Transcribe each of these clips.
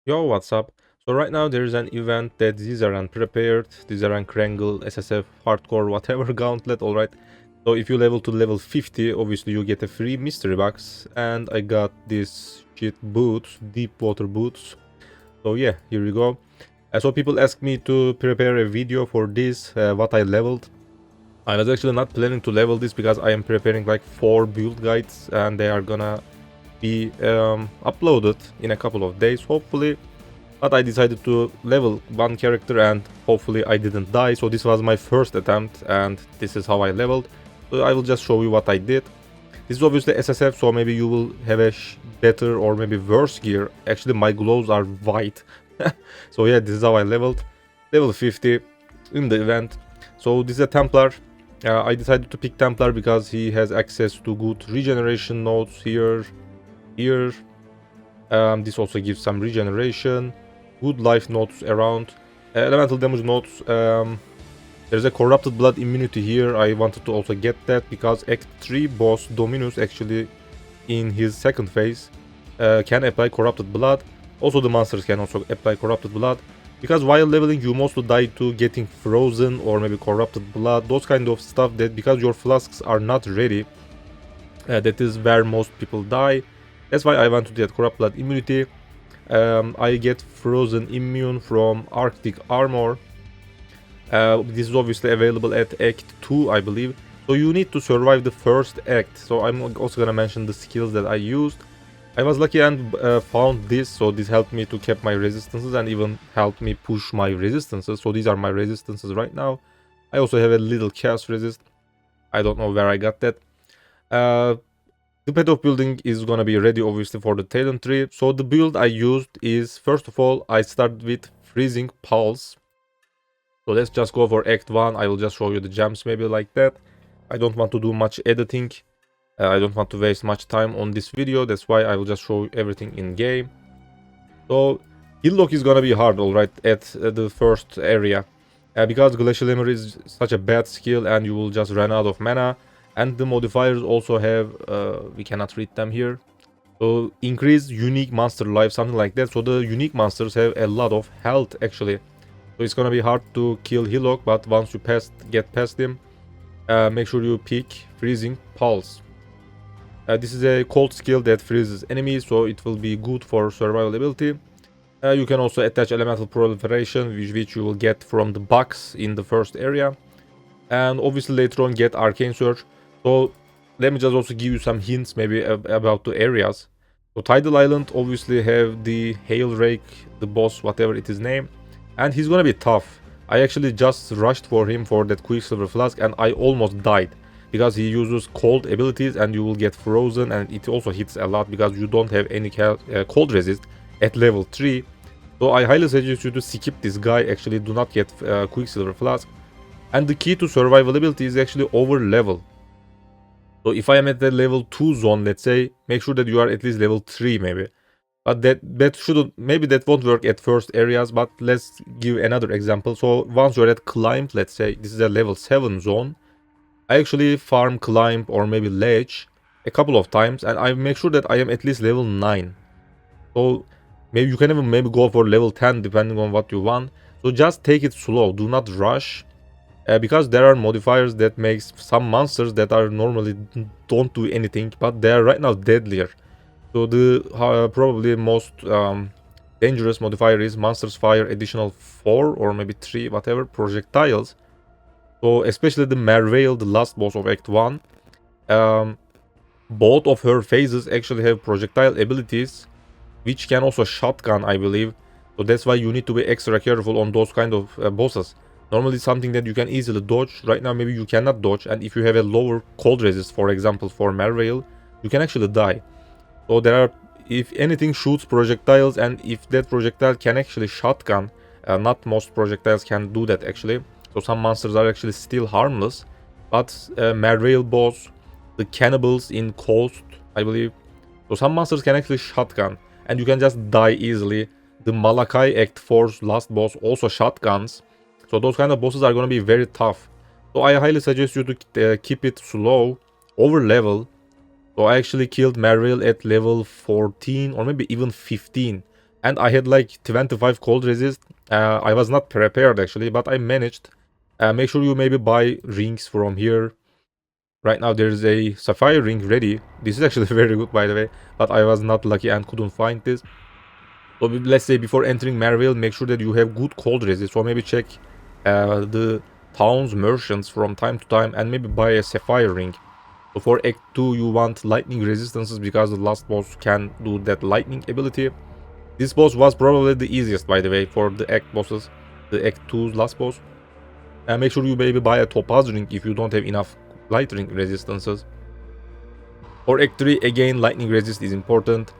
Yo, what's up? So right now there is an event that Zizaran prepared, Zizaran Krangle, SSF, Hardcore, whatever gauntlet, alright. So if you level to level 50, obviously you get a free mystery box, and I got this shit boots, deep water boots. So yeah, here we go. So people asked me to prepare a video for this, what I leveled. I was actually not planning to level this because I am preparing like 4 build guides, and they are gonna be uploaded in a couple of days, hopefully. But I decided to level one character and hopefully I didn't die. So this was my first attempt and this is how I leveled. So I will just show you what I did. This is obviously SSF, so maybe you will have a better or maybe worse gear. Actually my gloves are white. So yeah, this is how I leveled. Level 50 in the event. So this is a Templar. I decided to pick Templar because he has access to good regeneration nodes here. This also gives some regeneration. Good life notes around. Elemental damage notes. There's a corrupted blood immunity here. I wanted to also get that because Act 3 boss Dominus actually in his second phase can apply corrupted blood. Also the monsters can also apply corrupted blood. Because while leveling you mostly die to getting frozen or maybe corrupted blood. Those kind of stuff that because your flasks are not ready. That is where most people die. That's why I want to get corrupt blood immunity. I get frozen immune from Arctic armor. This is obviously available at Act 2, I believe. So you need to survive the first act. So I'm also gonna mention the skills that I used. I was lucky and found this, so this helped me to keep my resistances and even helped me push my resistances. So these are my resistances right now. I also have a little chaos resist. I don't know where I got that. The path of building is gonna be ready obviously for the talent tree. So the build I used is, first of all, I started with freezing pulse. So let's just go for Act 1. I will just show you the gems maybe like that. I don't want to do much editing. I don't want to waste much time on this video. That's why I will just show you everything in game. So heal lock is gonna be hard, alright, at the first area. Because Glacial Hammer is such a bad skill and you will just run out of mana. And the modifiers also have, we cannot read them here. So increase unique monster life, something like that. So the unique monsters have a lot of health actually. So it's gonna be hard to kill Hillock, but once you get past him, make sure you pick Freezing Pulse. This is a cold skill that freezes enemies, so it will be good for survivability. You can also attach Elemental Proliferation, which you will get from the box in the first area. And obviously later on get Arcane Surge. So let me just also give you some hints maybe about the areas. So Tidal Island obviously have the Hail Rake, the boss, whatever it is named. And he's gonna be tough. I actually just rushed for him for that Quicksilver Flask and I almost died. Because he uses cold abilities and you will get frozen, and it also hits a lot because you don't have any cold resist at level 3. So I highly suggest you to skip this guy, actually do not get Quicksilver Flask. And the key to survivability is actually over level. So if I am at the level 2 zone, let's say, make sure that you are at least level 3 maybe. But that shouldn't, maybe that won't work at first areas, but let's give another example. So once you're at climbed, let's say this is a level 7 zone, I actually farm climb or maybe ledge a couple of times and I make sure that I am at least level 9. So maybe you can even maybe go for level 10 depending on what you want. So just take it slow, do not rush. Because there are modifiers that makes some monsters that are normally don't do anything, but they are right now deadlier. So the probably most dangerous modifier is monsters fire additional 4 or maybe 3 whatever projectiles. So especially the Merveil, the last boss of Act 1, both of her phases actually have projectile abilities, which can also shotgun, I believe. So that's why you need to be extra careful on those kind of bosses. Normally something that you can easily dodge. Right now maybe you cannot dodge, and if you have a lower cold resist, for example, for Merveil, you can actually die. So there are, if anything shoots projectiles, and if that projectile can actually shotgun, not most projectiles can do that actually. So some monsters are actually still harmless, but Merveil boss, the cannibals in Coast, I believe. So some monsters can actually shotgun, and you can just die easily. The Malachi Act 4's last boss also shotguns. So those kind of bosses are going to be very tough. So I highly suggest you to keep it slow, over level. So I actually killed Merveil at level 14 or maybe even 15. And I had like 25 cold resist. I was not prepared actually, but I managed. Make sure you maybe buy rings from here. Right now there's a sapphire ring ready. This is actually very good, by the way, but I was not lucky and couldn't find this. So let's say before entering Merville, make sure that you have good cold resist. So maybe check the town's merchants from time to time and maybe buy a sapphire ring. So for Act 2 you want lightning resistances because the last boss can do that lightning ability. This boss was probably the easiest, by the way, for the Act bosses, the Act 2's last boss. And make sure you maybe buy a topaz ring if you don't have enough light ring resistances. For Act 3, again, lightning resist is important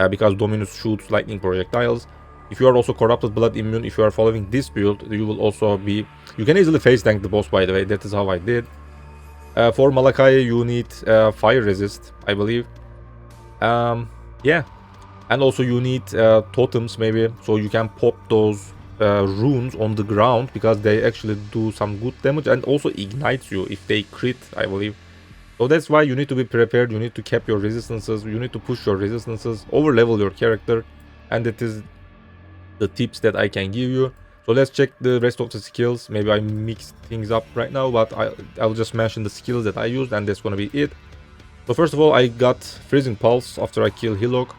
because Dominus shoots lightning projectiles. If you are also Corrupted Blood immune, if you are following this build, you will also be... You can easily face tank the boss, by the way, that is how I did. For Malachi, you need fire resist, I believe. Yeah. And also you need totems maybe, so you can pop those runes on the ground because they actually do some good damage and also ignites you if they crit, I believe. So that's why you need to be prepared, you need to cap your resistances, you need to push your resistances, over level your character, and that is the tips that I can give you. So let's check the rest of the skills. Maybe I mixed things up right now, but I'll just mention the skills that I used and that's gonna be it. So first of all, I got Freezing Pulse after I kill Hillock.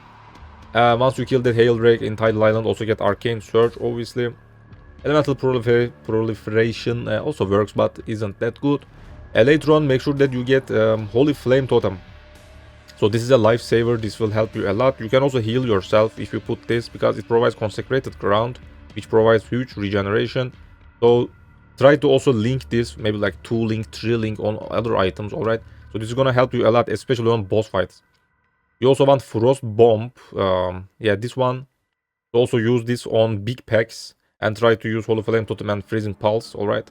Once you kill that Hail Drake in Tidal Island, also get Arcane Surge, obviously. Elemental Proliferation also works, but isn't that good. Later on, make sure that you get Holy Flame Totem. So this is a lifesaver, this will help you a lot. You can also heal yourself if you put this, because it provides Consecrated Ground, which provides huge regeneration. So try to also link this, maybe like 2 link, 3 link on other items, alright? So this is gonna help you a lot, especially on boss fights. You also want Frost Bomb, yeah, this one. Also use this on big packs and try to use Holy Flame Totem and Freezing Pulse, alright?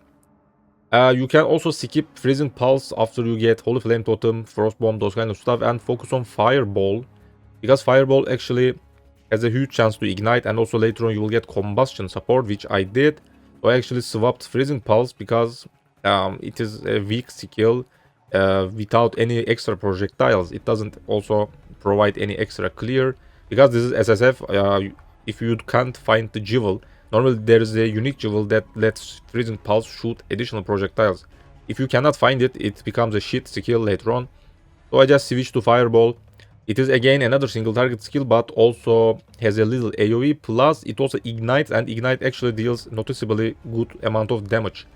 You can also skip Freezing Pulse after you get Holy Flame Totem, Frost Bomb, those kind of stuff, and focus on Fireball, because Fireball actually has a huge chance to ignite, and also later on you will get Combustion support, which I did. So I actually swapped Freezing Pulse because it is a weak skill without any extra projectiles. It doesn't also provide any extra clear, because this is SSF. If you can't find the jewel, normally there is a unique jewel that lets Freezing Pulse shoot additional projectiles. If you cannot find it, it becomes a shit skill later on. So I just switched to Fireball. It is again another single target skill, but also has a little AoE, plus it also ignites, and ignite actually deals noticeably good amount of damage.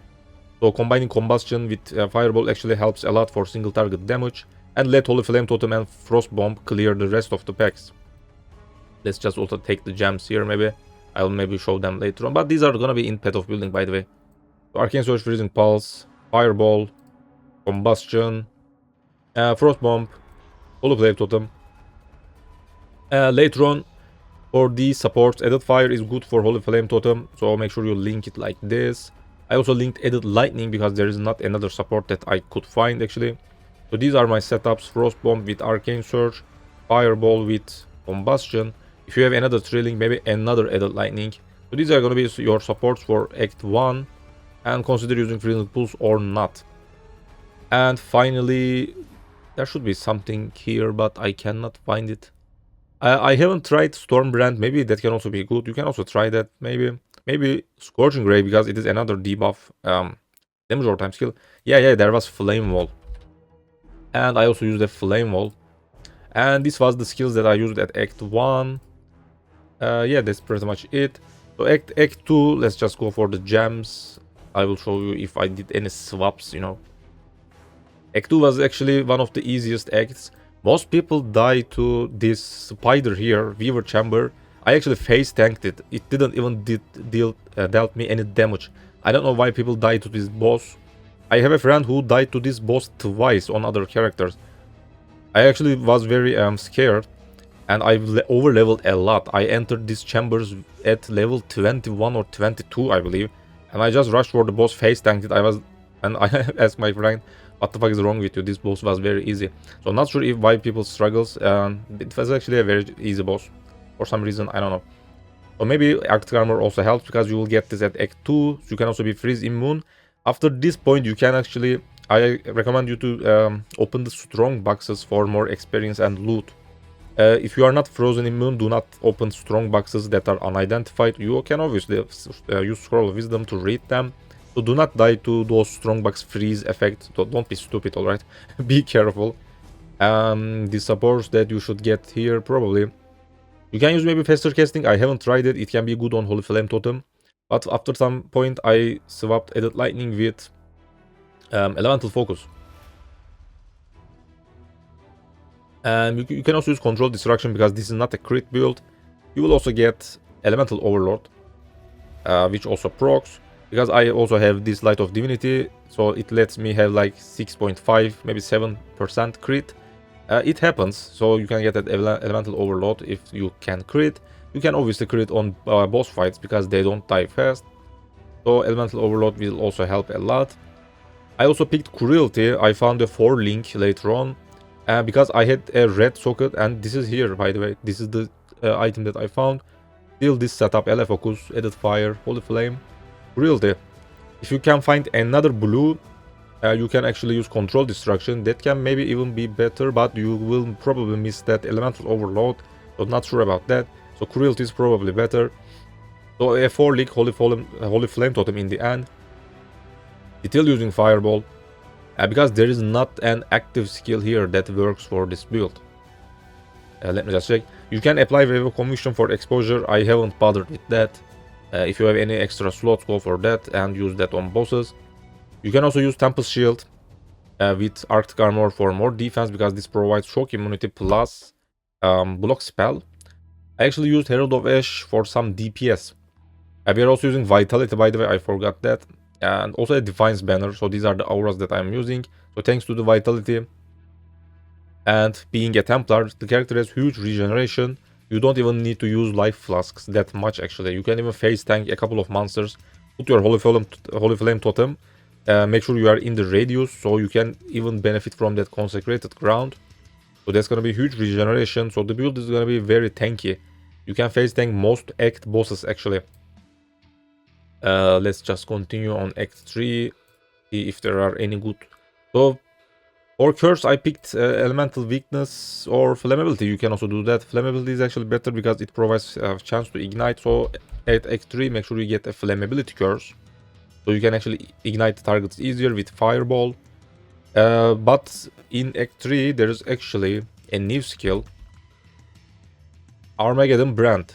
So combining Combustion with Fireball actually helps a lot for single target damage, and let Holy Flame Totem and Frost Bomb clear the rest of the packs. Let's just also take the gems here, maybe. I'll maybe show them later on, but these are gonna be in Path of Building, by the way. So Arcane Surge, Freezing Pulse, Fireball, Combustion, Frost Bomb, Holy Flame Totem. Later on, for these supports, Added Fire is good for Holy Flame Totem, so make sure you link it like this. I also linked Added Lightning because there is not another support that I could find actually. So these are my setups: Frost Bomb with Arcane Surge, Fireball with Combustion. If you have another Trilling, maybe another Added Lightning. So these are going to be your supports for Act 1, and consider using Freezing Pulse or not. And finally, there should be something here, but I cannot find it. I haven't tried Stormbrand, maybe that can also be good. You can also try that, maybe Scorching Ray, because it is another debuff damage over time skill. Yeah, there was Flame Wall. And I also used a Flame Wall. And this was the skills that I used at Act 1. Yeah, that's pretty much it. So Act 2, let's just go for the gems. I will show you if I did any swaps, you know. Act 2 was actually one of the easiest acts. Most people die to this spider here, Weaver Chamber. I actually face tanked it. It didn't even dealt me any damage. I don't know why people die to this boss. I have a friend who died to this boss twice on other characters. I actually was very scared, and I over-leveled a lot. I entered these chambers at level 21 or 22, I believe, and I just rushed for the boss, face tanked it. And I asked my friend, what the fuck is wrong with you? This boss was very easy. So not sure why people struggles. It was actually a very easy boss for some reason, I don't know. Or maybe Arctic Armor also helps, because you will get this at Act 2. So you can also be freeze immune. After this point, you can actually, I recommend you to open the strong boxes for more experience and loot. If you are not frozen immune, do not open strong boxes that are unidentified. You can obviously use Scroll of Wisdom to read them. So do not die to those strong box freeze effect. Don't be stupid, alright? Be careful. The supports that you should get here, probably. You can use maybe faster casting. I haven't tried it. It can be good on Holy Flame Totem. But after some point, I swapped Added Lightning with Elemental Focus. And you can also use Control Destruction because this is not a crit build. You will also get Elemental Overload, which also procs. Because I also have this Light of Divinity, so it lets me have like 6.5, maybe 7% crit. It happens, so you can get that Elemental Overload if you can crit. You can obviously crit on boss fights because they don't die fast. So Elemental Overload will also help a lot. I also picked Cruelty. I found a 4 link later on. Because I had a red socket, and this is here, by the way. This is the item that I found. Still this setup, LF Focus, Added Fire, Holy Flame, Cruelty. If you can find another blue, you can actually use Control Destruction. That can maybe even be better, but you will probably miss that Elemental Overload. So not sure about that. So Cruelty is probably better. So a 4 link Holy Flame Totem in the end. Still using Fireball. Because there is not an active skill here that works for this build. Let me just check. You can apply Wave of Conviction for exposure. I haven't bothered with that. If you have any extra slots, go for that and use that on bosses. You can also use Tempest Shield with Arctic Armor for more defense because this provides shock immunity plus block spell. I actually used Herald of Ash for some DPS. We are also using Vitality, by the way, I forgot that. And also a Defiance banner, so these are the auras that I'm using. So thanks to the Vitality and being a Templar, the character has huge regeneration. You don't even need to use life flasks that much actually. You can even face tank a couple of monsters. Put your Holy Flame Totem. Make sure you are in the radius so you can even benefit from that consecrated ground. So that's gonna be huge regeneration. So the build is gonna be very tanky. You can face tank most act bosses actually. Let's just continue on Act 3, see if there are any good. So for Curse, I picked Elemental Weakness or Flammability. You can also do that. Flammability is actually better because it provides a chance to ignite. So at Act 3, make sure you get a Flammability Curse. So you can actually ignite the targets easier with Fireball. But in Act 3, there is actually a new skill. Armageddon Brand.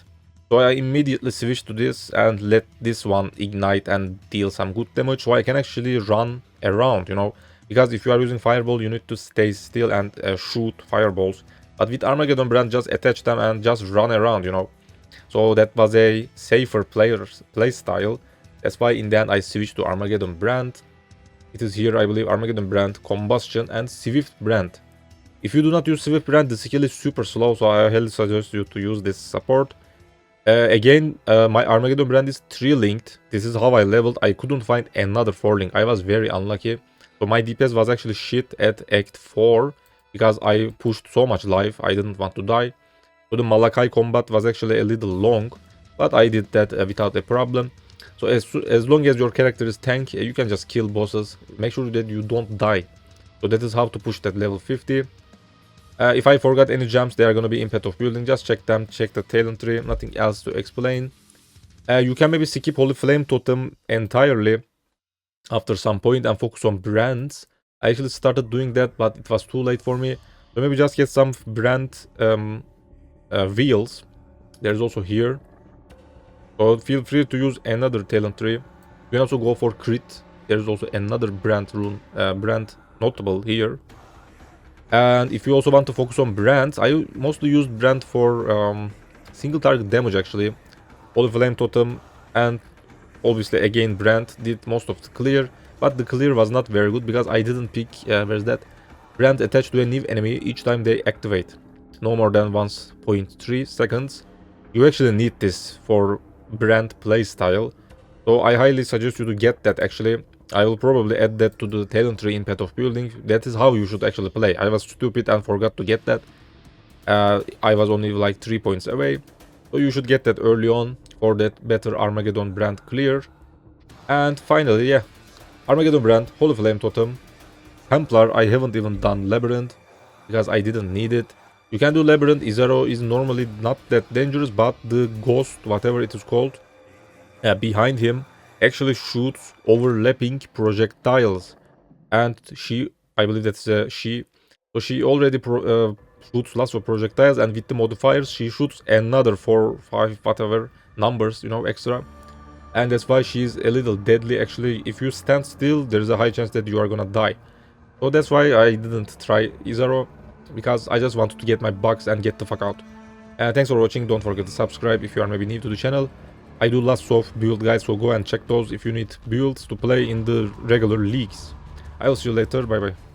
So I immediately switched to this and let this one ignite and deal some good damage. So I can actually run around, you know. Because if you are using Fireball, you need to stay still and shoot Fireballs. But with Armageddon Brand, just attach them and just run around, you know. So that was a safer play style. That's why in the end I switched to Armageddon Brand. It is here, I believe, Armageddon Brand, Combustion and Swift Brand. If you do not use Swift Brand, the skill is super slow. So I highly suggest you to use this support. Again, my Armageddon Brand is 3 linked. This is how I leveled. I couldn't find another 4 link. I was very unlucky. So my DPS was actually shit at Act 4 because I pushed so much life. I didn't want to die. So the Malachi combat was actually a little long, but I did that without a problem. So as long as your character is tank, you can just kill bosses. Make sure that you don't die. So that is how to push that level 50. If I forgot any gems, they are going to be in Path of Building. Just check them, check the talent tree, nothing else to explain. You can maybe skip Holy Flame Totem entirely after some point and focus on brands. I actually started doing that, but it was too late for me. So maybe just get some brand wheels. There's also here. So feel free to use another talent tree. You can also go for crit. There's also another brand rune, brand notable here. And if you also want to focus on brands, I mostly use brand for single target damage actually. Holy Flame Totem and obviously again brand did most of the clear, but the clear was not very good because I didn't pick, where's that? Brand attached to a new enemy each time they activate. No more than 1.3 seconds. You actually need this for brand playstyle. So I highly suggest you to get that actually. I will probably add that to the talent tree in Path of Building. That is how you should actually play. I was stupid and forgot to get that. I was only like 3 points away. So you should get that early on for that better Armageddon Brand clear. And finally, yeah, Armageddon Brand, Holy Flame Totem, Templar. I haven't even done Labyrinth because I didn't need it. You can do Labyrinth. Izaro is normally not that dangerous, but the ghost, whatever it is called, behind him actually shoots overlapping projectiles. And she, I believe that's she, so she already shoots lots of projectiles, and with the modifiers she shoots another 4, 5, whatever numbers, you know, extra. And that's why she's a little deadly. Actually, if you stand still, there's a high chance that you are gonna die. So that's why I didn't try Izaro, because I just wanted to get my bugs and get the fuck out. Thanks for watching. Don't forget to subscribe if you are maybe new to the channel. I do lots of build guides, so go and check those if you need builds to play in the regular leagues. I will see you later. Bye bye.